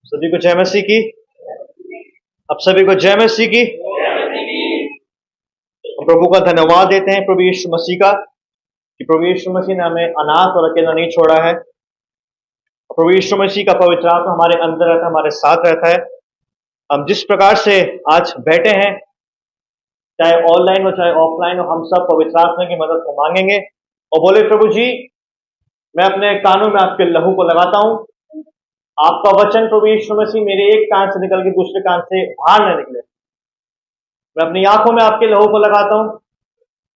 सभी को जय मसीह की। अब सभी को जय मसीह की। हम प्रभु का धन्यवाद देते हैं प्रभु यीशु मसीह का कि प्रभु यीशु मसीह ने हमें अनाथ और अकेला नहीं छोड़ा है। प्रभु यीशु मसीह का पवित्र आत्मा हमारे अंदर रहता है, हमारे साथ रहता है। हम जिस प्रकार से आज बैठे हैं, चाहे ऑनलाइन हो चाहे ऑफलाइन हो, हम सब पवित्र आत्मा की मदद को मांगेंगे और बोले, प्रभु जी मैं अपने कानों में आपके लहू को लगाता हूं। आपका वचन प्रभु यीशु मसीह मेरे एक कान से निकल के दूसरे कान से बाहर न निकले। मैं अपनी आंखों में आपके लहू को लगाता हूं।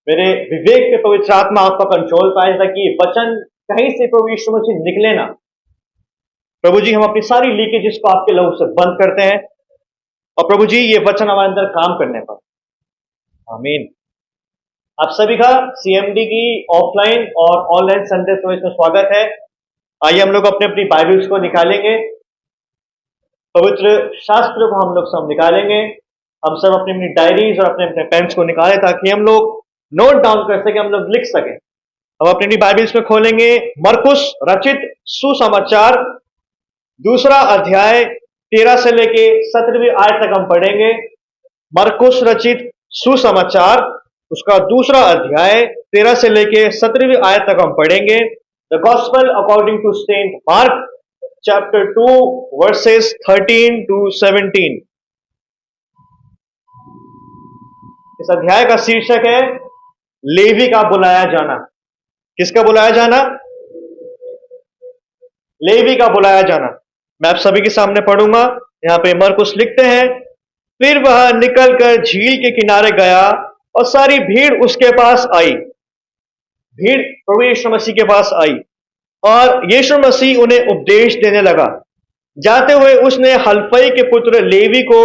मेरे विवेक पे पवित्र आत्मा आपका कंट्रोल पाए ताकि वचन कहीं से प्रभु यीशु मसीह निकले ना। प्रभु जी हम अपनी सारी लीकेजेस को आपके लहू से बंद करते हैं और प्रभु जी ये वचन हमारे अंदर काम करने पर। आमीन। आप सभी का सीएमडी की ऑफलाइन और ऑनलाइन संडे सर्विस में स्वागत है। आइए हम लोग अपने अपनी बाइबल्स को निकालेंगे, पवित्र शास्त्र को हम लोग सब निकालेंगे। हम सब अपनी अपनी डायरीज और अपने अपने पेन्स को निकालें ताकि हम लोग नोट डाउन कर सके, हम लोग लिख सकें। हम अपनी अपनी बाइबल्स में खोलेंगे मरकुस रचित सुसमाचार, दूसरा अध्याय 13 से लेके 17वीं आयत तक हम पढ़ेंगे। मरकुस रचित सुसमाचार उसका दूसरा अध्याय 13 से लेके 17वीं आयत तक हम पढ़ेंगे। The gospel according to Saint Mark chapter 2 verses 13 to 17। इस अध्याय का शीर्षक है लेवी का बुलाया जाना। किसका बुलाया जाना? लेवी का बुलाया जाना। मैं आप सभी के सामने पढ़ूंगा। यहां पे मरकुस लिखते हैं, फिर वह निकलकर झील के किनारे गया और सारी भीड़ उसके पास आई। भीड़ प्रभु यीशु मसीह के पास आई और यीशु मसीह उन्हें उपदेश देने लगा। जाते हुए उसने हलफई के पुत्र लेवी को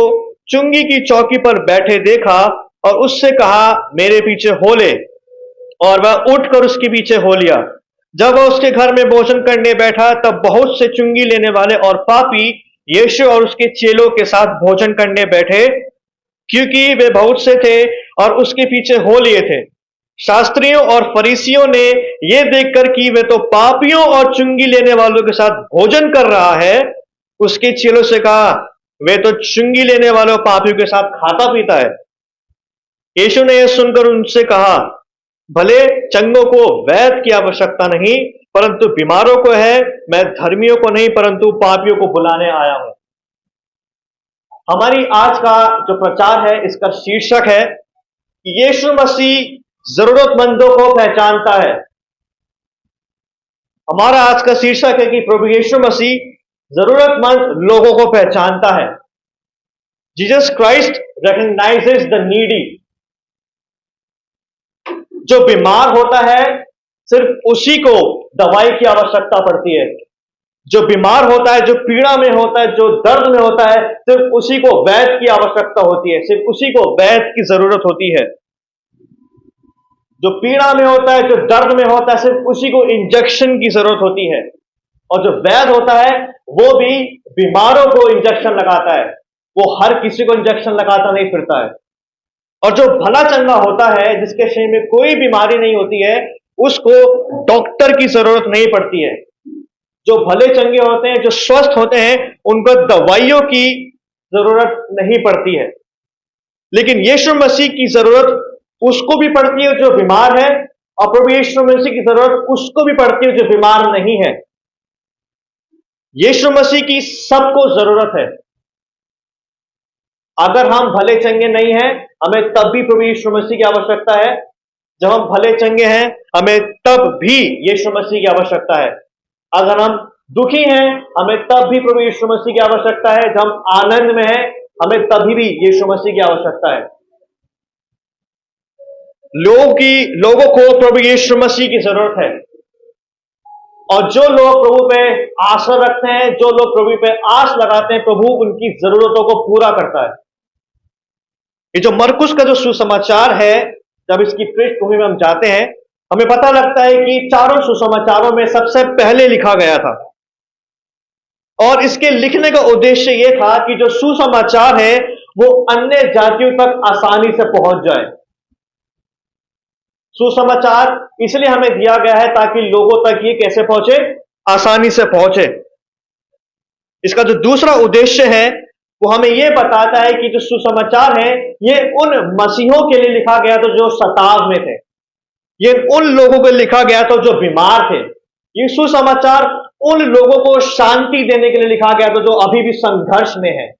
चुंगी की चौकी पर बैठे देखा और उससे कहा, मेरे पीछे हो ले। और वह उठकर उसके पीछे हो लिया। जब वह उसके घर में भोजन करने बैठा तब बहुत से चुंगी लेने वाले और पापी यीशु और उसके चेलों के साथ भोजन करने बैठे, क्योंकि वे बहुत से थे और उसके पीछे हो लिए थे। शास्त्रियों और फरीसियों ने यह देखकर कि वे तो पापियों और चुंगी लेने वालों के साथ भोजन कर रहा है, उसके चेलों से कहा, वे तो चुंगी लेने वालों पापियों के साथ खाता पीता है। यीशु ने यह सुनकर उनसे कहा, भले चंगों को वैद्य की आवश्यकता नहीं परंतु बीमारों को है। मैं धर्मियों को नहीं परंतु पापियों को बुलाने आया हूं। हमारी आज का जो प्रचार है इसका शीर्षक है कि यीशु मसीह जरूरतमंदों को पहचानता है। हमारा आज का शीर्षक है कि प्रभु यीशु मसीह जरूरतमंद लोगों को पहचानता है। Jesus Christ recognises the needy. जो बीमार होता है सिर्फ उसी को दवाई की आवश्यकता पड़ती है। जो बीमार होता है, जो पीड़ा में होता है, जो दर्द में होता है, सिर्फ उसी को वैद्य की आवश्यकता होती है, सिर्फ उसी को वैद्य की जरूरत होती है। जो पीड़ा में होता है, जो दर्द में होता है, सिर्फ उसी को इंजेक्शन की जरूरत होती है। और जो वैद्य होता है वो भी बीमारों को इंजेक्शन लगाता है, वो हर किसी को इंजेक्शन लगाता नहीं फिरता है। और जो भला चंगा होता है, जिसके शरीर में कोई बीमारी नहीं होती है, उसको डॉक्टर की जरूरत नहीं पड़ती है। जो भले चंगे होते हैं, जो स्वस्थ होते हैं, उनको दवाइयों की जरूरत नहीं पड़ती है। लेकिन यीशु मसीह की जरूरत उसको भी पड़ती है जो बीमार है, और प्रभु यीशु मसीह की जरूरत उसको भी पड़ती है जो बीमार नहीं है। यीशु मसीह की सबको जरूरत है। अगर हम भले चंगे नहीं हैं, हमें तब भी प्रभु यीशु मसीह की आवश्यकता है। जब हम भले चंगे हैं, हमें तब भी यीशु मसीह की आवश्यकता है। अगर हम दुखी हैं, हमें तब भी प्रभु यीशु मसीह की आवश्यकता है। जब हम आनंद में हैं, हमें तभी भी यीशु मसीह की आवश्यकता है। लोगों को प्रभु यीशु मसीह की जरूरत है। और जो लोग प्रभु पे आशा रखते हैं, जो लोग प्रभु पे आस लगाते हैं, प्रभु उनकी जरूरतों को पूरा करता है। ये जो मरकुस का जो सुसमाचार है, जब इसकी पृष्ठभूमि में हम जाते हैं, हमें पता लगता है कि चारों सुसमाचारों में सबसे पहले लिखा गया था। और इसके लिखने का उद्देश्य यह था कि जो सुसमाचार है वो अन्य जातियों तक आसानी से पहुंच जाए। सुसमाचार इसलिए हमें दिया गया है ताकि लोगों तक ये कैसे पहुंचे? आसानी से पहुंचे। इसका जो दूसरा उद्देश्य है वो हमें यह बताता है कि जो सुसमाचार है ये उन मसीहों के लिए लिखा गया था जो सताव में थे, ये उन लोगों को लिखा गया था जो बीमार थे, ये सुसमाचार उन लोगों को शांति देने के लिए लिखा गया था जो अभी भी संघर्ष में है।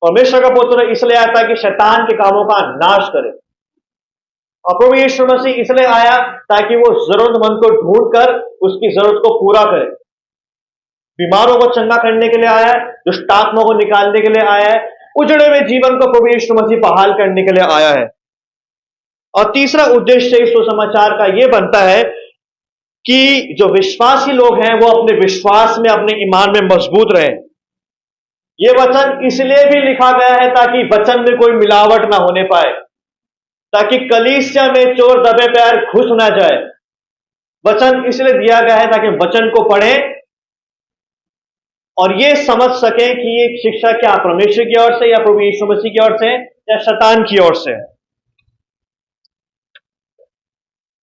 परमेश्वर का पुत्र इसलिए आया था कि शैतान के कामों का नाश करे, और प्रभु यीशु मसीह इसलिए आया ताकि वो जरूरतमंद को ढूंढकर उसकी जरूरत को पूरा करे। बीमारों को चंगा करने के लिए आया है, दुष्टात्मा को निकालने के लिए आया है, उजड़े हुए जीवन को प्रभु यीशु मसीह बहाल करने के लिए आया है। और तीसरा उद्देश्य इस सुसमाचार का यह बनता है कि जो विश्वासी लोग हैं वो अपने विश्वास में, अपने ईमान में मजबूत रहे। यह वचन इसलिए भी लिखा गया है ताकि वचन में कोई मिलावट ना होने पाए, ताकि कलीसिया में चोर दबे पैर घुस ना जाए। वचन इसलिए दिया गया है ताकि वचन को पढ़ें और यह समझ सकें कि ये शिक्षा क्या परमेश्वर की ओर से या प्रभु यीशु मसीह की ओर से या शैतान की ओर से।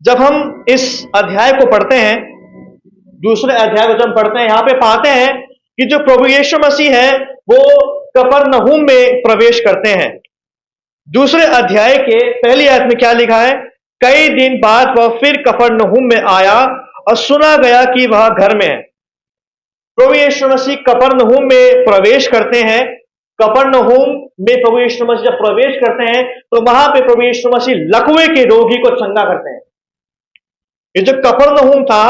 जब हम इस अध्याय को पढ़ते हैं, दूसरे अध्याय को जब हम पढ़ते हैं, यहां पे पाते हैं कि जो प्रभु यीशु मसीह है वो कफरनहूम में प्रवेश करते हैं। दूसरे अध्याय के पहली आयत में क्या लिखा है? कई दिन बाद वह फिर कफरनहूम में आया और सुना गया कि वह घर में है। प्रभु यीशु मसीह कफरनहूम में प्रवेश करते हैं। कफरनहूम में प्रभु यीशु मसीह जब प्रवेश करते हैं तो वहां पे प्रभु यीशु मसीह लकवे के रोगी को चंगा करते हैं। ये जो कफरनहूम था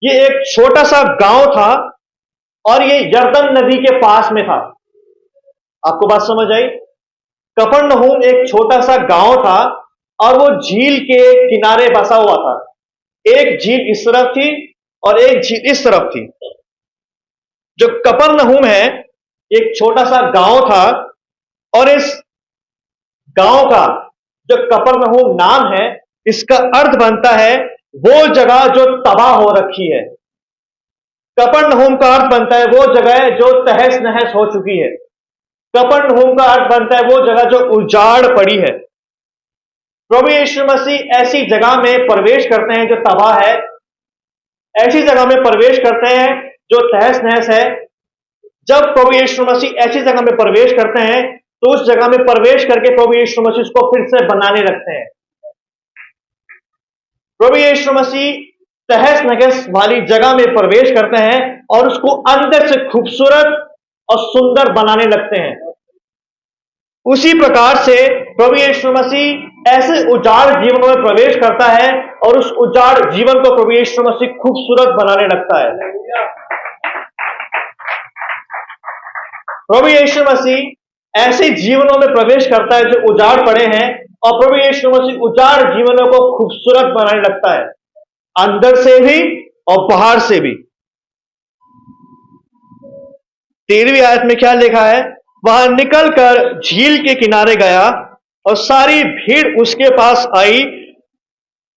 ये एक छोटा सा गांव था और ये यरदन नदी के पास में था। आपको बात समझ आई? कफरनहूम एक छोटा सा गांव था और वो झील के किनारे बसा हुआ था। एक झील इस तरफ थी और एक झील इस तरफ थी। जो कफरनहूम है एक छोटा सा गांव था और इस गांव का जो कफरनहूम नाम है इसका अर्थ बनता है वो जगह जो तबाह हो रखी है। कफरनहूम का अर्थ बनता है वो जगह जो तहस नहस हो चुकी है। कफरनहूम का अर्थ बनता है वो जगह जो उजाड़ पड़ी है। प्रभु यीशु मसीह ऐसी जगह में प्रवेश करते हैं जो तबाह है, ऐसी जगह में प्रवेश करते हैं जो तहस नहस है। जब प्रभु यीशु मसीह ऐसी जगह में प्रवेश करते हैं तो उस जगह में प्रवेश करके प्रभु यीशु मसीह उसको फिर से बनाने लगते हैं। प्रभु यीशु मसीह तहस नहस वाली जगह में प्रवेश करते हैं और उसको अंदर से खूबसूरत और सुंदर बनाने लगते हैं। उसी प्रकार से प्रभु यीशु मसीह ऐसे उजाड़ जीवन में प्रवेश करता है और उस उजाड़ जीवन को प्रभु यीशु मसीह खूबसूरत बनाने लगता है। प्रभु यीशु मसीह ऐसे जीवनों में प्रवेश करता है जो उजाड़ पड़े हैं और प्रभु यीशु मसीह उजाड़ जीवनों को खूबसूरत बनाने लगता है, अंदर से भी और बाहर से भी। 13वीं आयत में क्या लिखा है? वह निकलकर झील के किनारे गया और सारी भीड़ उसके पास आई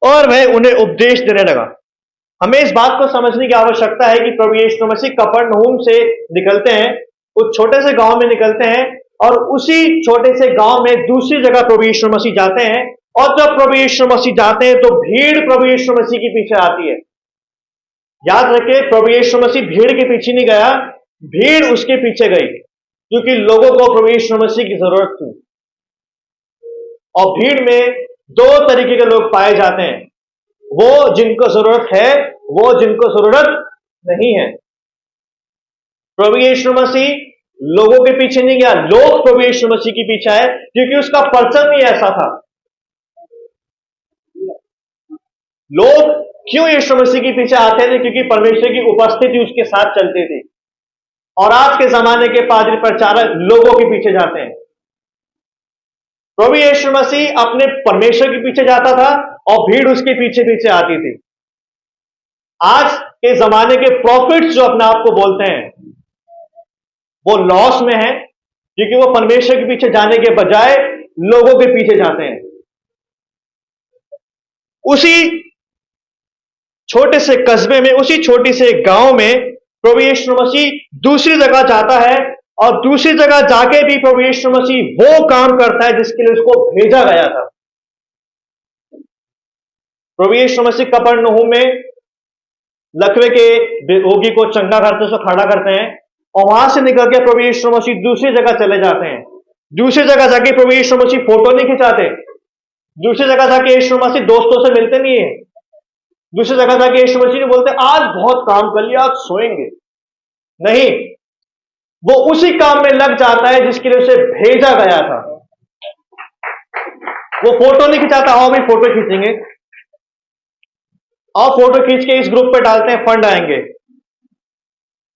और वह उन्हें उपदेश देने लगा। हमें इस बात को समझने की आवश्यकता है कि प्रभु यीशु मसीह कफरनहूम से निकलते हैं, उस छोटे से गांव में निकलते हैं और उसी छोटे से गांव में दूसरी जगह प्रभु यीशु मसीह जाते हैं। और जब प्रभु यीशु मसीह जाते हैं तो भीड़ प्रभु यीशु मसीह के पीछे आती है। याद रखें, प्रभु यीशु मसीह भीड़ के पीछे नहीं गया, भीड़ उसके पीछे गई, क्योंकि लोगों को प्रभु यीशु मसीह की जरूरत थी। और भीड़ में दो तरीके के लोग पाए जाते हैं, वो जिनको जरूरत है, वो जिनको जरूरत नहीं है। प्रभु यीशु मसीह लोगों के पीछे नहीं गया, लोग प्रभु यीशु मसीह के पीछे आए क्योंकि उसका परचम ही ऐसा था। लोग क्यों यीशु मसीह के पीछे आते थे? क्योंकि परमेश्वर की उपस्थिति उसके साथ चलती थी। और आज के जमाने के पादरी प्रचारक लोगों के पीछे जाते हैं। प्रभु यीशु मसीह अपने परमेश्वर के पीछे जाता था और भीड़ उसके पीछे पीछे आती थी। आज के जमाने के प्रॉफिट्स जो अपने आप को बोलते हैं वो लॉस में है, क्योंकि वो परमेश्वर के पीछे जाने के बजाय लोगों के पीछे जाते हैं। उसी छोटे से कस्बे में, उसी छोटी से गांव में प्रभु यीशु मसीह दूसरी जगह जाता है और दूसरी जगह जाके भी प्रभु यीशु मसीह वो काम करता है जिसके लिए उसको भेजा गया था। प्रभु यीशु मसीह कफरनहूम में लकवे के रोगी को चंगा करते, उसको खड़ा करते हैं और वहां से निकल के प्रभु यीशु मसीह दूसरी जगह चले जाते हैं। दूसरी जगह जाके प्रभु यीशु मसीह फोटो नहीं खिंचाते। दूसरी जगह जाके यीशु मसीह दोस्तों से मिलते नहीं है। दूसरी जगह जाके यीशु मसीह नहीं बोलते आज बहुत काम कर लिया, आज सोएंगे। नहीं, वो उसी काम में लग जाता है जिसके लिए उसे भेजा गया था। वो फोटो नहीं खिंचाता, आओ भाई फोटो खींचेंगे, आओ फोटो खींच के इस ग्रुप पे डालते हैं, फंड आएंगे,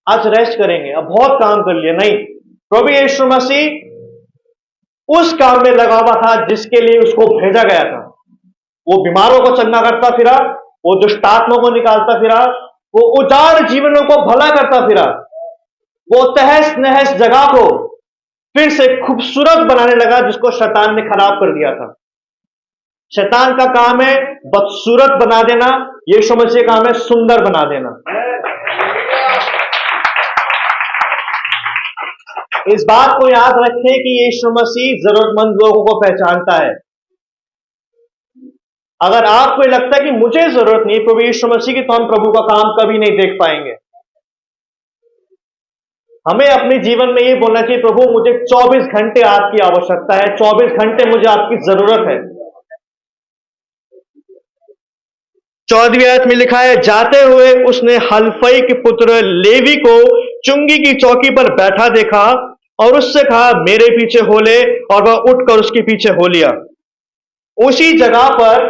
आज रेस्ट करेंगे, अब बहुत काम कर लिया। नहीं, प्रभु यीशु मसीह उस काम में लगा हुआ था जिसके लिए उसको भेजा गया था। वो बीमारों को चंगा करता फिरा, वो दुष्टात्मा को निकालता फिरा, वो उजाड़ जीवनों को भला करता फिरा, वो तहस नहस जगह को फिर से खूबसूरत बनाने लगा जिसको शैतान ने खराब कर दिया था। शैतान का काम है बदसूरत बना देना, यीशु मसीह का काम है सुंदर बना देना। इस बात को याद रखें कि यीशु मसीह जरूरतमंद लोगों को पहचानता है। अगर आपको लगता है कि मुझे जरूरत नहीं प्रभु यीशु मसीह की, तो हम प्रभु का काम कभी नहीं देख पाएंगे। हमें अपने जीवन में ये बोलना चाहिए, प्रभु मुझे 24 घंटे आपकी आवश्यकता है, 24 घंटे मुझे आपकी जरूरत है। 14वीं आयत में लिखा है, जाते हुए उसने हलफई के पुत्र लेवी को चुंगी की चौकी पर बैठा देखा और उससे कहा मेरे पीछे हो ले, और वह उठकर उसके पीछे हो लिया। उसी जगह पर,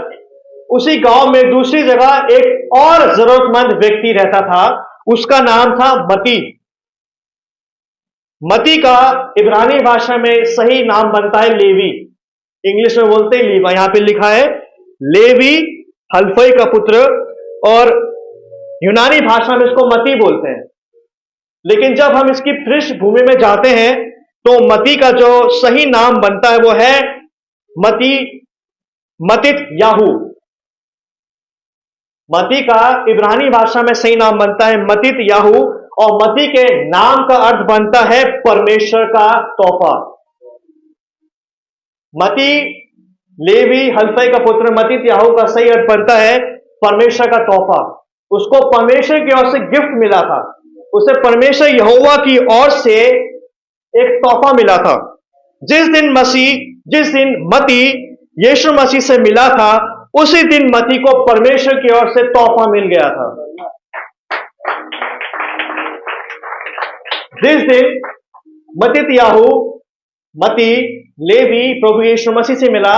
उसी गांव में दूसरी जगह एक और जरूरतमंद व्यक्ति रहता था, उसका नाम था मती। मती का इब्रानी भाषा में सही नाम बनता है लेवी, इंग्लिश में बोलते हैं लीवा। यहां पे लिखा है लेवी हलफई का पुत्र, और यूनानी भाषा में इसको मती बोलते हैं। लेकिन जब हम इसकी पृष्ठभूमि में जाते हैं तो मती का जो सही नाम बनता है वो है मतित याहू। मती का इब्रानी भाषा में सही नाम बनता है मतित याहू, और मती के नाम का अर्थ बनता है परमेश्वर का तोहफा। मती लेवी हलफई का पुत्र मतित याहू का सही अर्थ बनता है परमेश्वर का तोहफा। उसको परमेश्वर की ओर से गिफ्ट मिला था, उसे परमेश्वर यहोवा की ओर से एक तोहफा मिला था। जिस दिन मती यीशु मसीह से मिला था, उसी दिन मती को परमेश्वर की ओर से तोहफा मिल गया था। जिस दिन मती लेवी प्रभु यीशु मसीह से मिला,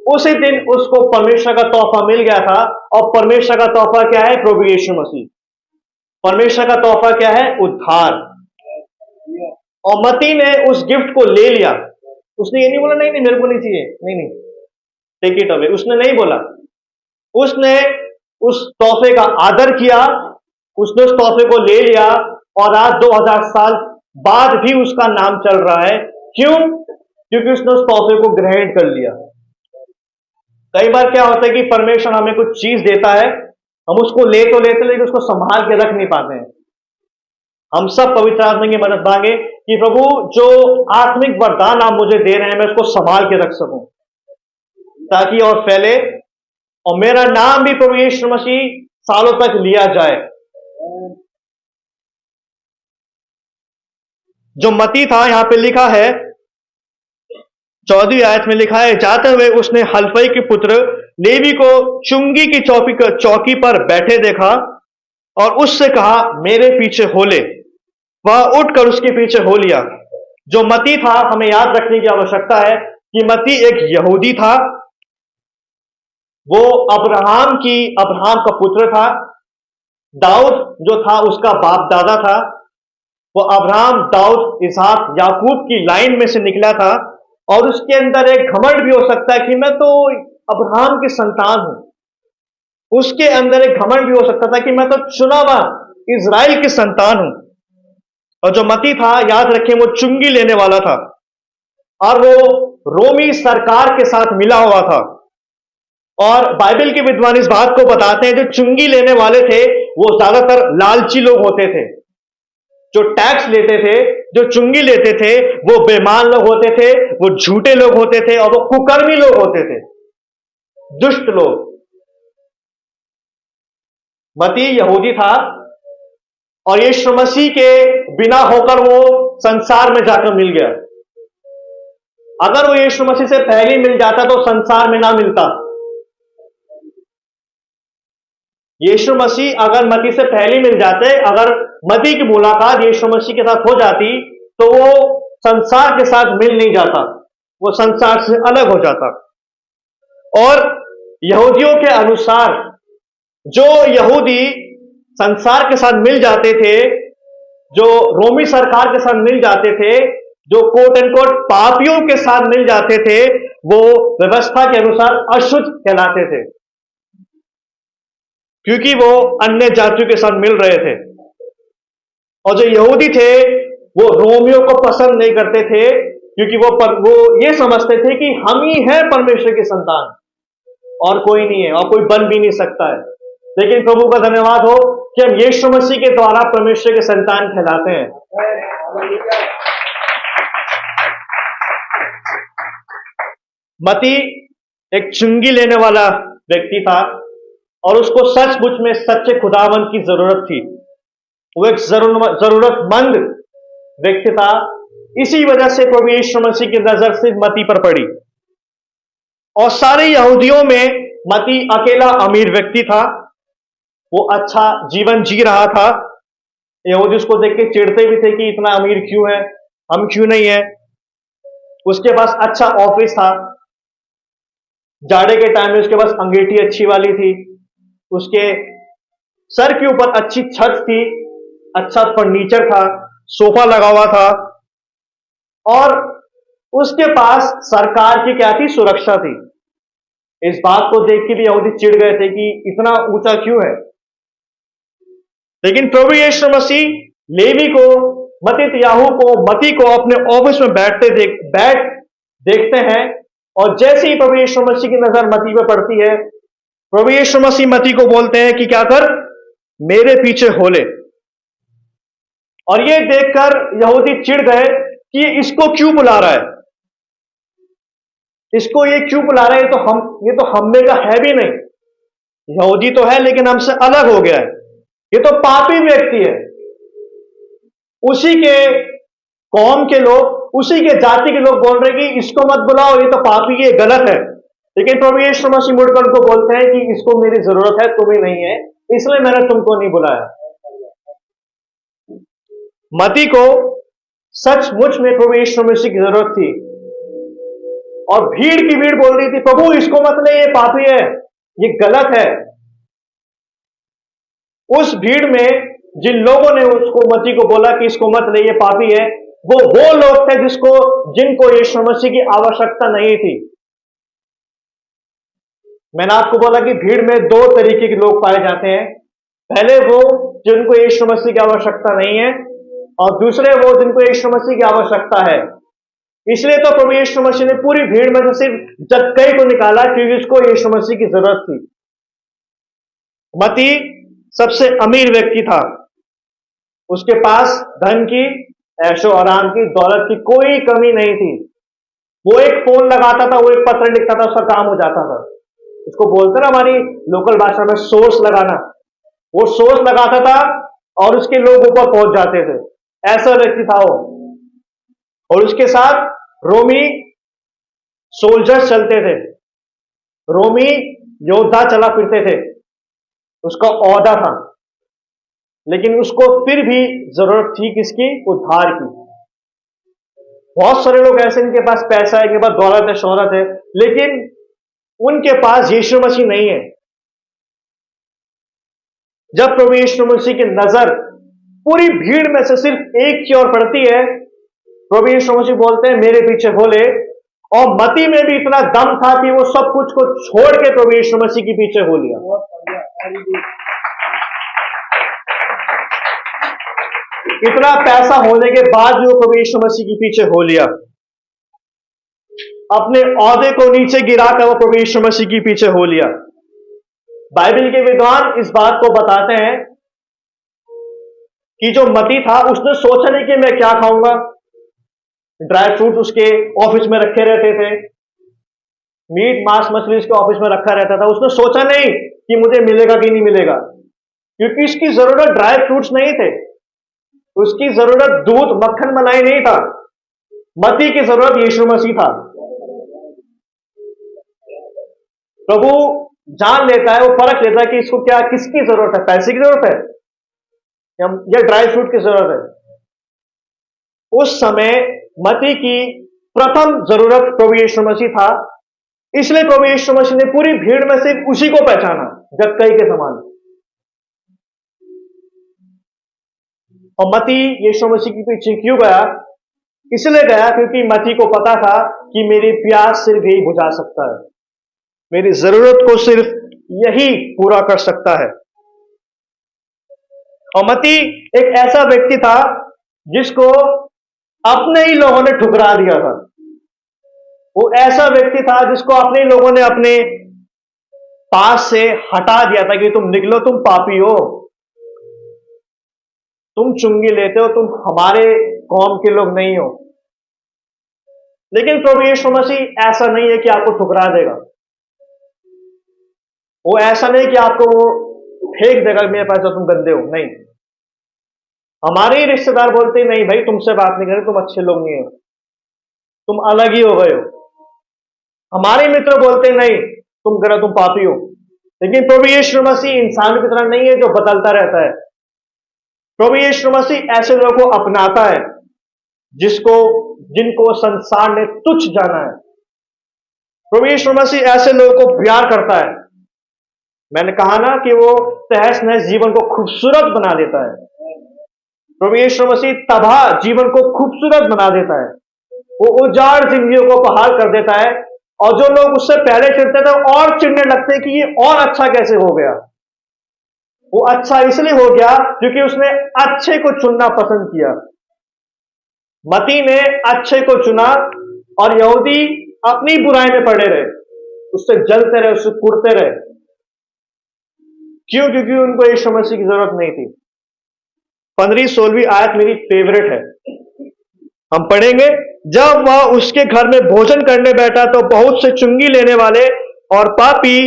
उसी दिन उसको परमेश्वर का तोहफा मिल गया था। और परमेश्वर का तोहफा क्या है? प्रभु यीशु मसीह। परमेश्वर का तोहफा क्या है? उद्धार। और मती ने उस गिफ्ट को ले लिया। उसने ये नहीं बोला नहीं मेरे को नहीं चाहिए, नहीं टेक इट अवे, उसने नहीं बोला। उसने उस तोहफे का आदर किया, उसने उस तोहफे को ले लिया, और आज 2000 साल बाद भी उसका नाम चल रहा है। क्यों? क्योंकि उसने उस तोहफे को ग्रहण कर लिया। कई बार क्या होता है कि परमेश्वर हमें कुछ चीज देता है, हम उसको ले तो लेते लेकिन उसको संभाल के रख नहीं पाते हैं। हम सब पवित्र आत्मा की मदद मांगे कि प्रभु जो आत्मिक वरदान आप मुझे दे रहे हैं मैं उसको संभाल के रख सकूं, ताकि और फैले, और मेरा नाम भी प्रभु यीशु मसीह सालों तक लिया जाए। जो मती था, यहां पे लिखा है 14वीं आयत में लिखा है, जाते हुए उसने हलफई के पुत्र लेवी को चुंगी की चौकी पर बैठे देखा और उससे कहा मेरे पीछे हो ले। वह उठकर उसके पीछे हो लिया। जो मती था, हमें याद रखने की आवश्यकता है कि मती एक यहूदी था। वो अब्राहम का पुत्र था। दाऊद जो था उसका बाप दादा था। वो अब्राहम, दाऊद, इसहाक, याकूब की लाइन में से निकला था। और उसके अंदर एक घमंड भी हो सकता है कि मैं तो अब्राहम की संतान हूं। उसके अंदर एक घमंड भी हो सकता था कि मैं तो चुना हुआ इजराइल की संतान हूं। और जो मती था, याद रखें, वो चुंगी लेने वाला था और वो रोमी सरकार के साथ मिला हुआ था। और बाइबल के विद्वान इस बात को बताते हैं, जो चुंगी लेने वाले थे वो ज्यादातर लालची लोग होते थे। जो टैक्स लेते थे, जो चुंगी लेते थे, वो बेईमान लोग होते थे, वो झूठे लोग होते थे, और वो कुकर्मी लोग होते थे, दुष्ट लोग। मती यहूदी था और यीशु मसीह के बिना होकर वो संसार में जाकर मिल गया। अगर वो यीशु मसीह से पहले मिल जाता तो संसार में ना मिलता। यीशु मसीह अगर मती से पहले मिल जाते, अगर मती की मुलाकात यीशु मसीह के साथ हो जाती, तो वो संसार के साथ मिल नहीं जाता, वो संसार से अलग हो जाता। और यहूदियों के अनुसार जो यहूदी संसार के साथ मिल जाते थे, जो रोमी सरकार के साथ मिल जाते थे, जो कोट एंड कोट पापियों के साथ मिल जाते थे, वो व्यवस्था के अनुसार अशुद्ध कहलाते थे, क्योंकि वो अन्य जातियों के साथ मिल रहे थे। और जो यहूदी थे वो रोमियों को पसंद नहीं करते थे, क्योंकि वो ये समझते थे कि हम ही हैं परमेश्वर की संतान, और कोई नहीं है, और कोई बन भी नहीं सकता है। लेकिन प्रभु का धन्यवाद हो कि हम यीशु मसीह के द्वारा परमेश्वर के संतान कहलाते हैं। मती एक चुंगी लेने वाला व्यक्ति था, और उसको सचमुच में सच्चे खुदावंत की जरूरत थी। वो एक जरूरतमंद व्यक्ति था। इसी वजह से प्रभु यीशु मसीह की नजर सिर्फ मती पर पड़ी, और सारे यहूदियों में मती अकेला अमीर व्यक्ति था। वो अच्छा जीवन जी रहा था। यहूदी उसको देख के चिढ़ते भी थे कि इतना अमीर क्यों है, हम क्यों नहीं है। उसके पास अच्छा ऑफिस था, जाड़े के टाइम में उसके पास अंगीठी अच्छी वाली थी, उसके सर के ऊपर अच्छी छत थी, अच्छा फर्नीचर था, सोफा लगा हुआ था, और उसके पास सरकार की क्या थी, सुरक्षा थी। इस बात को देख के भी यहूदी चिढ़ गए थे कि इतना ऊंचा क्यों है। लेकिन प्रभु यीशु मसीह लेवी को, मत्तित्याहू को, मती को अपने ऑफिस में देखते हैं, और जैसे ही प्रभु यीशु मसीह की नजर मती पे पड़ती है, प्रभु यीशु मसीह मती को बोलते हैं कि क्या कर, मेरे पीछे हो ले। और ये देखकर यहूदी चिढ़ गए कि इसको क्यों बुला रहा है, इसको ये क्यों बुला रहा है, ये तो हम में का है भी नहीं। यहूदी तो है लेकिन हमसे अलग हो गया है, ये तो पापी व्यक्ति है। उसी के कौम के लोग, उसी के जाति के लोग बोल रहे कि इसको मत बुलाओ, ये तो पापी, ये गलत है। लेकिन प्रभु यीशु मसीह मुड़कर उनको बोलते हैं कि इसको मेरी जरूरत है, तुम्हें नहीं है, इसलिए मैंने तुमको नहीं बुलाया। मती को सचमुच में प्रभु यीशु मसीह की जरूरत थी, और भीड़ की भीड़ बोल रही थी, प्रभु इसको मत ले, ये पापी है, ये गलत है। उस भीड़ में जिन लोगों ने उसको, मती को बोला कि इसको मत ले, ये पापी है, वो लोग थे जिनको यीशु मसीह की आवश्यकता नहीं थी। मैंने आपको बोला कि भीड़ में दो तरीके के लोग पाए जाते हैं। पहले वो जिनको यीशु मसीह की आवश्यकता नहीं है, और दूसरे वो जिनको यीशु मसीह की आवश्यकता है। इसलिए तो प्रभु यीशु मसीह ने पूरी भीड़ में से सिर्फ जक्कई को निकाला, क्योंकि उसको यीशु मसीह की जरूरत थी। मती सबसे अमीर व्यक्ति था, उसके पास धन की, ऐशो आराम की, दौलत की कोई कमी नहीं थी। वो एक फोन लगाता था, वो एक पत्र लिखता था, उसका काम हो जाता था। उसको बोलते ना हमारी लोकल भाषा में सोर्स लगाना, वो सोर्स लगाता था और उसके लोग ऊपर पहुंच जाते थे। ऐसा व्यक्ति था वो। और उसके साथ रोमी सोल्जर्स चलते थे, रोमी योद्धा चला फिरते थे, उसका ओहदा था। लेकिन उसको फिर भी जरूरत थी किसकी, उद्धार की। बहुत सारे लोग ऐसे, इनके पास पैसा है, इनके पास दौलत है, शोहरत है, लेकिन उनके पास यीशु मसीह नहीं है। जब प्रभु यीशु मसीह की नजर पूरी भीड़ में से सिर्फ एक की ओर पड़ती है, प्रभु यीशु मसीह बोलते हैं मेरे पीछे हो ले। और मती में भी इतना दम था कि वो सब कुछ को छोड़ के प्रभु यीशु मसीह के पीछे हो लिया। इतना पैसा होने के बाद भी वो प्रभु यीशु मसीह के पीछे हो लिया। अपने औहदे को नीचे गिराकर वो प्रभु यीशु मसीह के पीछे हो लिया। बाइबल के विद्वान इस बात को बताते हैं कि जो मती था, उसने सोचा नहीं कि मैं क्या खाऊंगा। ड्राई फ्रूट उसके ऑफिस में रखे रहते थे, मीट मांस मछली उसके ऑफिस में रखा रहता था। उसने सोचा नहीं कि मुझे मिलेगा कि नहीं मिलेगा, क्योंकि इसकी जरूरत ड्राई फ्रूट्स नहीं थे। उसकी जरूरत दूध मक्खन मलाई नहीं था, मती की जरूरत यीशु मसीह था। प्रभु जान लेता है, वो परख लेता है कि इसको क्या, किसकी जरूरत है, पैसे की जरूरत है या ड्राई फ्रूट की जरूरत है। उस समय मती की प्रथम जरूरत प्रभु यीशु मसीह था, इसलिए प्रभु यीशु मसीह ने पूरी भीड़ में से उसी को पहचाना, जक्कई के समान। और मती यीशु मसीह के पीछे क्यों गया? इसलिए गया क्योंकि मती को पता था कि मेरी प्यास सिर्फ यही बुझा सकता है, मेरी जरूरत को सिर्फ यही पूरा कर सकता है। और मती एक ऐसा व्यक्ति था जिसको अपने ही लोगों ने ठुकरा दिया था। वो ऐसा व्यक्ति था जिसको अपने ही लोगों ने अपने पास से हटा दिया था कि तुम निकलो, तुम पापी हो, तुम चुंगी लेते हो, तुम हमारे कौम के लोग नहीं हो। लेकिन प्रभु यीशु मसीह ऐसा नहीं है कि आपको ठुकरा देगा, वो ऐसा नहीं कि आपको वो फेंक देगा, मेरे पास तुम गंदे हो, नहीं। हमारे ही रिश्तेदार बोलते ही नहीं भाई तुमसे बात नहीं करें, तुम अच्छे लोग नहीं हो, तुम अलग ही हो गए हो। हमारे मित्र बोलते नहीं तुम गलत, तुम पापी हो। लेकिन प्रभु यीशु मसीह इंसान की तरह नहीं है जो बदलता रहता है। प्रभु यीशु मसीह ऐसे लोगों को अपनाता है जिनको संसार ने तुच्छ जाना है। प्रभु यीशु मसीह ऐसे लोगों को प्यार करता है। मैंने कहा ना कि वो तहस नहस जीवन को खूबसूरत बना देता है। प्रभु यीशु मसीह तबाह जीवन को खूबसूरत बना देता है। वो उजाड़ जिंदगियों को बहाल कर देता है, और जो लोग उससे पहले चिढ़ते थे और चिढ़ने लगते कि ये और अच्छा कैसे हो गया। वो अच्छा इसलिए हो गया क्योंकि उसने अच्छे को चुनना पसंद किया। मती ने अच्छे को चुना और यहूदी अपनी बुराई में पड़े रहे, उससे जलते रहे, उससे कुड़ते रहे। क्यों? क्योंकि उनको यीशु मसीह की जरूरत नहीं थी। 15-16 आयत मेरी फेवरेट है, हम पढ़ेंगे। जब वह उसके घर में भोजन करने बैठा तो बहुत से चुंगी लेने वाले और पापी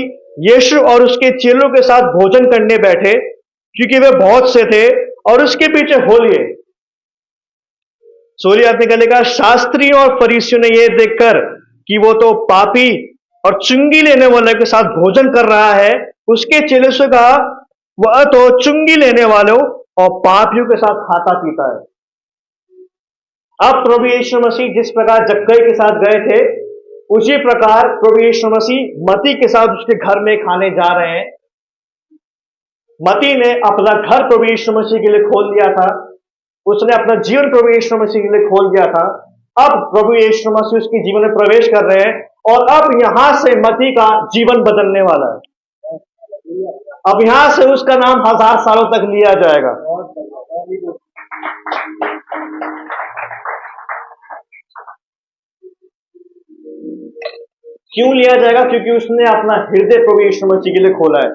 यीशु और उसके चेलों के साथ भोजन करने बैठे, क्योंकि वे बहुत से थे, और उसके पीछे हो लिए। 16 आयत निकलने का, शास्त्रियों और फरीसियों ने यह देखकर कि वो तो पापी और चुंगी लेने वाले के साथ भोजन कर रहा है, उसके चेलों से कहा, वह तो चुंगी लेने वालों और पापियों के साथ खाता पीता है। अब प्रभु यीशु मसीह जिस प्रकार जक्कई के साथ गए थे, उसी प्रकार प्रभु यीशु मसीह मती के साथ उसके घर में खाने जा रहे हैं। मती ने अपना घर प्रभु यीशु मसीह के लिए खोल दिया था, उसने अपना जीवन प्रभु यीशु मसीह के लिए खोल दिया था। अब प्रभु यीशु मसीह उसके जीवन में प्रवेश कर रहे हैं, और अब यहां से मती का जीवन बदलने वाला है। अब यहां से उसका नाम 1000 सालों तक लिया जाएगा। क्यों लिया जाएगा? क्योंकि उसने अपना हृदय प्रभु यीशु मसीह के लिए खोला है,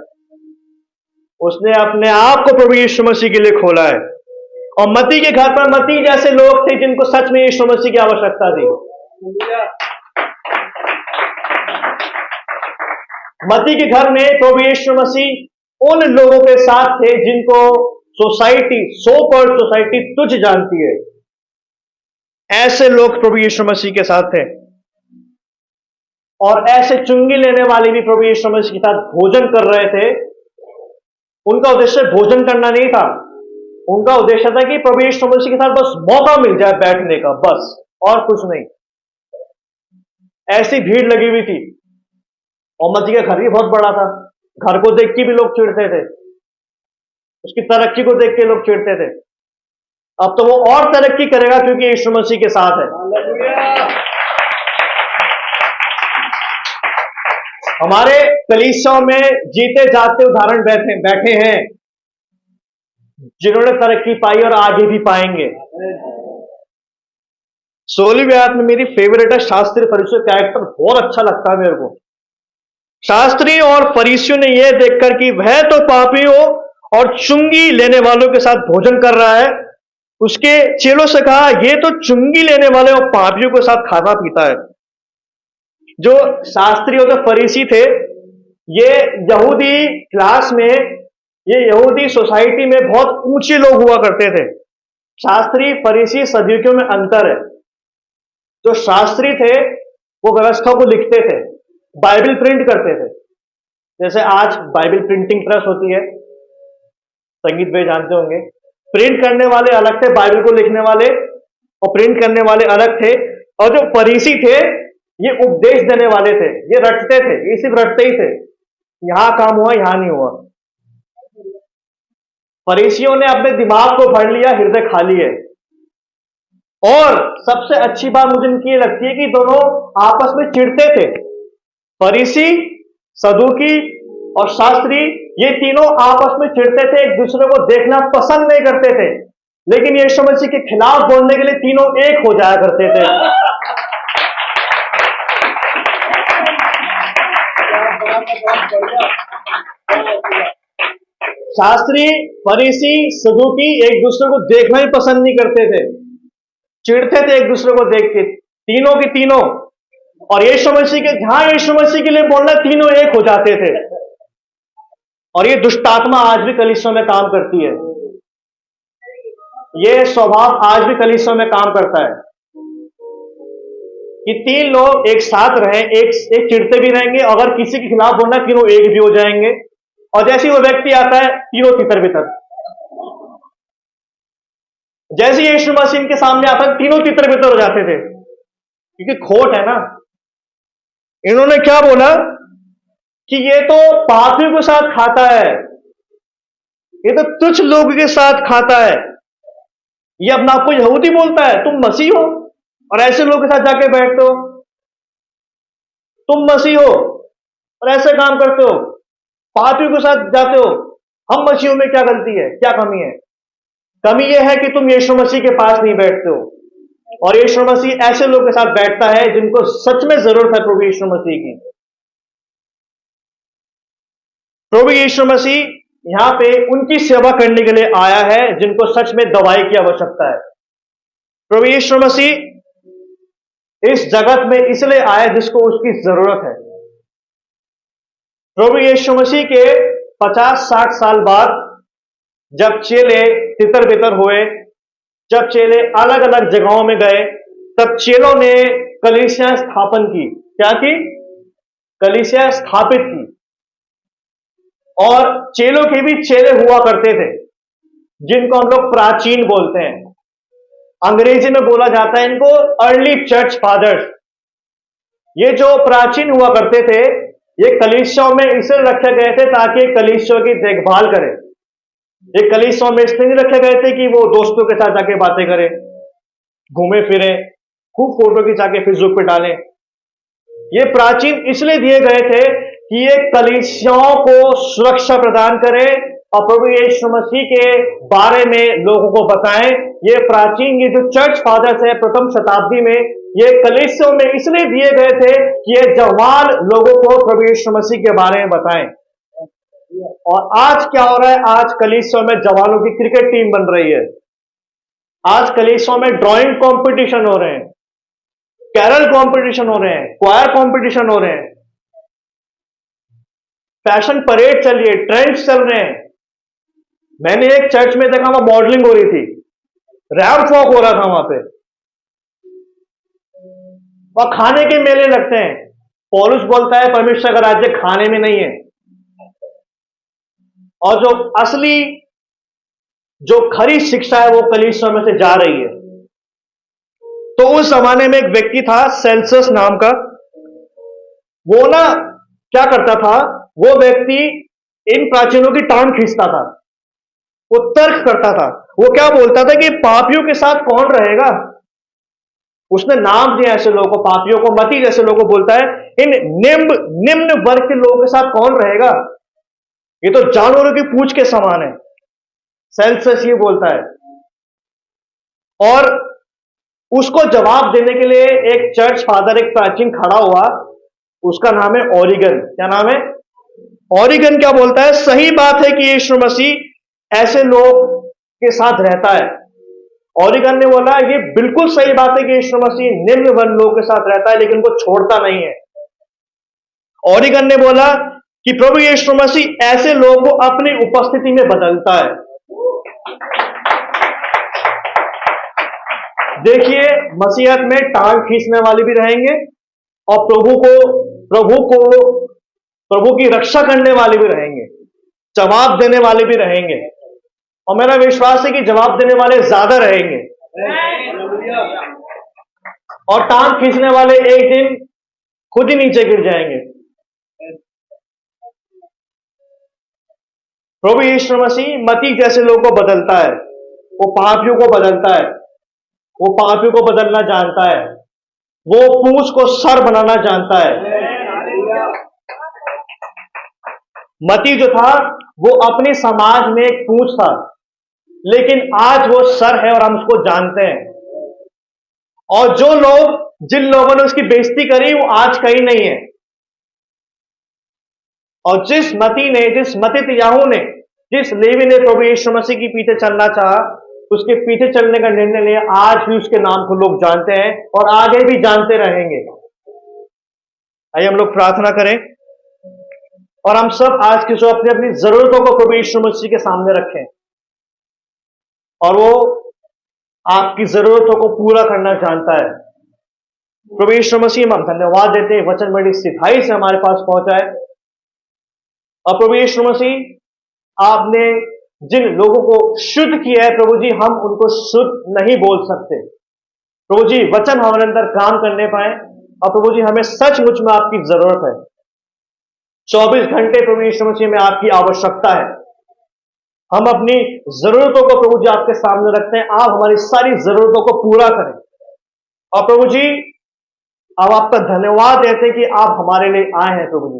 उसने अपने आप को प्रभु यीशु मसीह के लिए खोला है। और मती के घर पर मती जैसे लोग थे जिनको सच में यीशु मसीह की आवश्यकता थी। मती के घर में प्रभु यीशु मसीह उन लोगों के साथ थे जिनको सोसाइटी, सो कॉल्ड सोसाइटी तुच्छ जानती है। ऐसे लोग प्रभु यीशु मसीह के साथ थे, और ऐसे चुंगी लेने वाले भी प्रभु यीशु मसीह के साथ भोजन कर रहे थे। उनका उद्देश्य भोजन करना नहीं था, उनका उद्देश्य था कि प्रभु यीशु मसीह के साथ बस मौका मिल जाए बैठने का, बस, और कुछ नहीं। ऐसी भीड़ लगी हुई थी, और मसीह का घर भी बहुत बड़ा था। घर को देख के भी लोग चिढ़ते थे, उसकी तरक्की को देख के लोग चिढ़ते थे। अब तो वो और तरक्की करेगा क्योंकि यीशु मसीह के साथ है। हमारे कलीसियाओं में जीते जाते उदाहरण बैठे हैं जिन्होंने तरक्की पाई और आगे भी पाएंगे। 16वीं आयत में मेरी फेवरेट है, शास्त्री फरीसियों कैरेक्टर बहुत अच्छा लगता है मेरे को। शास्त्री और फरीसियों ने यह देखकर कि वह तो पापी हो और चुंगी लेने वालों के साथ भोजन कर रहा है, उसके चेलों से कहा, यह तो चुंगी लेने वाले और पापियों के साथ खाता पीता है। जो शास्त्री और जो फरीसी थे, ये यहूदी क्लास में, ये यहूदी सोसाइटी में बहुत ऊंचे लोग हुआ करते थे। शास्त्री फरीसी सदूकियों में अंतर है। जो शास्त्री थे वो व्यवस्था को लिखते थे, बाइबल प्रिंट करते थे। जैसे आज बाइबल प्रिंटिंग प्रेस होती है, संगीत भाई जानते होंगे। प्रिंट करने वाले अलग थे, बाइबल को लिखने वाले और प्रिंट करने वाले अलग थे। और जो फरीसी थे ये उपदेश देने वाले थे, ये रटते थे, ये सिर्फ रटते ही थे, यहां काम हुआ यहां नहीं हुआ। फरीसियों ने अपने दिमाग को भर लिया, हृदय खाली है। और सबसे अच्छी बात मुझे इनकी ये लगती है कि दोनों आपस में चिढ़ते थे। फरीसी, सदूकी और शास्त्री, ये तीनों आपस में चिढ़ते थे, एक दूसरे को देखना पसंद नहीं करते थे, लेकिन यीशु मसीह के खिलाफ बोलने के लिए तीनों एक हो जाया करते थे। शास्त्री, फरीसी, सदूकी एक दूसरे को देखना ही पसंद नहीं करते थे, चिढ़ते थे एक दूसरे को देख के, तीनों के तीनों। और यीशु मसीह के, जहां यीशु मसीह के लिए बोलना, तीनों एक हो जाते थे। और ये दुष्ट आत्मा आज भी कलीसियों में काम करती है, ये स्वभाव आज भी कलीसियों में काम करता है कि तीन लोग एक साथ रहें, एक चिढ़ते भी रहेंगे, अगर किसी के खिलाफ बोलना तीनों एक भी हो जाएंगे। और जैसे ही वो व्यक्ति आता है तीनों तितर बितर, जैसे यीशु मसीह के सामने आता है तीनों तितर बितर हो जाते थे, क्योंकि खोट है ना। इन्होंने क्या बोला कि ये तो पापियों के साथ खाता है, ये तो तुच्छ लोगों के साथ खाता है, ये अपना आपको यहूदी बोलता है, तुम मसीह हो और ऐसे लोगों के साथ जाके बैठते हो, तुम मसीह हो और ऐसे काम करते हो, पापियों के साथ जाते हो। हम मसीहों में क्या गलती है, क्या कमी है? कमी यह है कि तुम यीशु मसीह के पास नहीं बैठते हो, और यीशु मसीह ऐसे लोगों के साथ बैठता है जिनको सच में जरूरत है प्रभु यीशु मसीह की। प्रभु यीशु मसीह यहां पे उनकी सेवा करने के लिए आया है जिनको सच में दवाई की आवश्यकता है। प्रभु यीशु मसीह इस जगत में इसलिए आया जिसको उसकी जरूरत है। प्रभु यीशु मसीह के 50-60 साल बाद जब चेले तितर बितर हुए, जब चेले अलग अलग जगहों में गए, तब चेलों ने कलीसिया स्थापन की। क्या की? कलीसिया स्थापित की। और चेलों के भी चेले हुआ करते थे जिनको हम लोग प्राचीन बोलते हैं, अंग्रेजी में बोला जाता है इनको अर्ली चर्च फादर्स। ये जो प्राचीन हुआ करते थे ये कलीसियाओं में इसलिए रखे गए थे ताकि कलीसियाओं की देखभाल करें। ये कलीसियाओं में इसलिए नहीं रखे गए थे कि वो दोस्तों के साथ जाके बातें करें, घूमे फिरे, खूब फोटो खिंचा के फेसबुक पे डालें। ये प्राचीन इसलिए दिए गए थे कि ये कलीसियाओं को सुरक्षा प्रदान करें और प्रभु यीशु मसीह के बारे में लोगों को बताएं। ये प्राचीन, ये जो चर्च फादर्स है प्रथम शताब्दी में, ये कलीसियाओं में इसलिए दिए गए थे कि ये जवान लोगों को प्रभु यीशु मसीह के बारे में बताएं। और आज क्या हो रहा है? आज कलीसियाओं में जवानों की क्रिकेट टीम बन रही है, आज कलीसियाओं में ड्राइंग कंपटीशन हो रहे हैं, कैरल कंपटीशन हो रहे हैं, क्वायर कंपटीशन हो रहे हैं, फैशन परेड चल रही है, ट्रेंड्स चल रहे हैं। मैंने एक चर्च में देखा वहां मॉडलिंग हो रही थी, रैंप वॉक हो रहा था वहां पे, वहां खाने के मेले लगते हैं। पौलुस बोलता है परमेश्वर का राज्य खाने में नहीं है। और जो असली, जो खरी शिक्षा है वो कलीसिया में से जा रही है। तो उस जमाने में एक व्यक्ति था सेल्सियस नाम का, वो ना क्या करता था, वो व्यक्ति इन प्राचीनों की टांग खींचता था, वो तर्क करता था। वो क्या बोलता था कि पापियों के साथ कौन रहेगा। उसने नाम दिया ऐसे लोगों को, पापियों को, मती जैसे लोगों को बोलता है, इन निम्न वर्ग के लोगों के साथ कौन रहेगा, ये तो जानवरों की पूंछ के समान है। सेल्सियस ये बोलता है। और उसको जवाब देने के लिए एक चर्च फादर, एक प्राचीन खड़ा हुआ, उसका नाम है ओरिगन। क्या नाम है? ओरिगन क्या बोलता है? सही बात है कि यीशु मसीह ऐसे लोग के साथ रहता है। ओरिगन ने बोला ये बिल्कुल सही बात है कि यीशु मसीह निम्न वर्ग लोगों के साथ रहता है लेकिन उनको छोड़ता नहीं है। ओरिगन ने बोला कि प्रभु यीशु मसीह ऐसे लोगों को अपनी उपस्थिति में बदलता है। देखिए, मसीहत में टांग खींचने वाले भी रहेंगे और प्रभु की रक्षा करने वाले भी रहेंगे, जवाब देने वाले भी रहेंगे। और मेरा विश्वास है कि जवाब देने वाले ज्यादा रहेंगे और टांग खींचने वाले एक दिन खुद ही नीचे गिर जाएंगे। प्रभु यीशु मसीह मत्ती जैसे लोगों को बदलता है, वो पापियों को बदलता है, वो पापियों को बदलना जानता है, वो पूंछ को सर बनाना जानता है। मत्ती जो था वो अपने समाज में एक पूंछ था, लेकिन आज वो सर है और हम उसको जानते हैं। और जिन लोगों ने उसकी बेइज्जती करी वो आज कहीं नहीं है। और जिस मत्तित्याहू ने, जिस लेवी ने प्रभु यीशु मसीह के पीछे चलना चाहा, उसके पीछे चलने का निर्णय लिया, आज भी उसके नाम को लोग जानते हैं और आगे भी जानते रहेंगे। आइए हम लोग प्रार्थना करें और हम सब आज की जो अपनी अपनी जरूरतों को प्रभु यीशु मसीह के सामने रखें और वो आपकी जरूरतों को पूरा करना जानता है। प्रभु यीशु मसीह हम धन्यवाद देते हैं, वचन बड़ी सिखाई से हमारे पास पहुंचा है। और प्रभु यीशु मसीह, आपने जिन लोगों को शुद्ध किया है प्रभु जी, हम उनको शुद्ध नहीं बोल सकते। प्रभु जी, वचन हमारे अंदर काम करने पाए और प्रभु जी हमें सचमुच में आपकी जरूरत है। 24 घंटे प्रभु यीशु मसीह में आपकी आवश्यकता है। हम अपनी जरूरतों को प्रभु जी आपके सामने रखते हैं, आप हमारी सारी जरूरतों को पूरा करें। और प्रभु जी, अब आपका धन्यवाद देते हैं कि आप हमारे लिए आए हैं। प्रभु जी,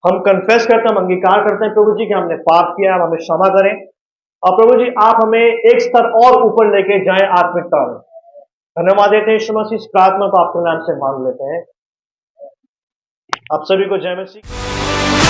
हम कन्फेस करते हैं, हम अंगीकार करते हैं प्रभु जी कि हमने पाप किया, हमें क्षमा करें। और प्रभु जी, आप हमें एक स्तर और ऊपर लेके जाएं आत्मिकता में। धन्यवाद देते हैं यीशु मसीह, इस प्रार्थना को आपके नाम से मांग लेते हैं। आप सभी को जय मसीह।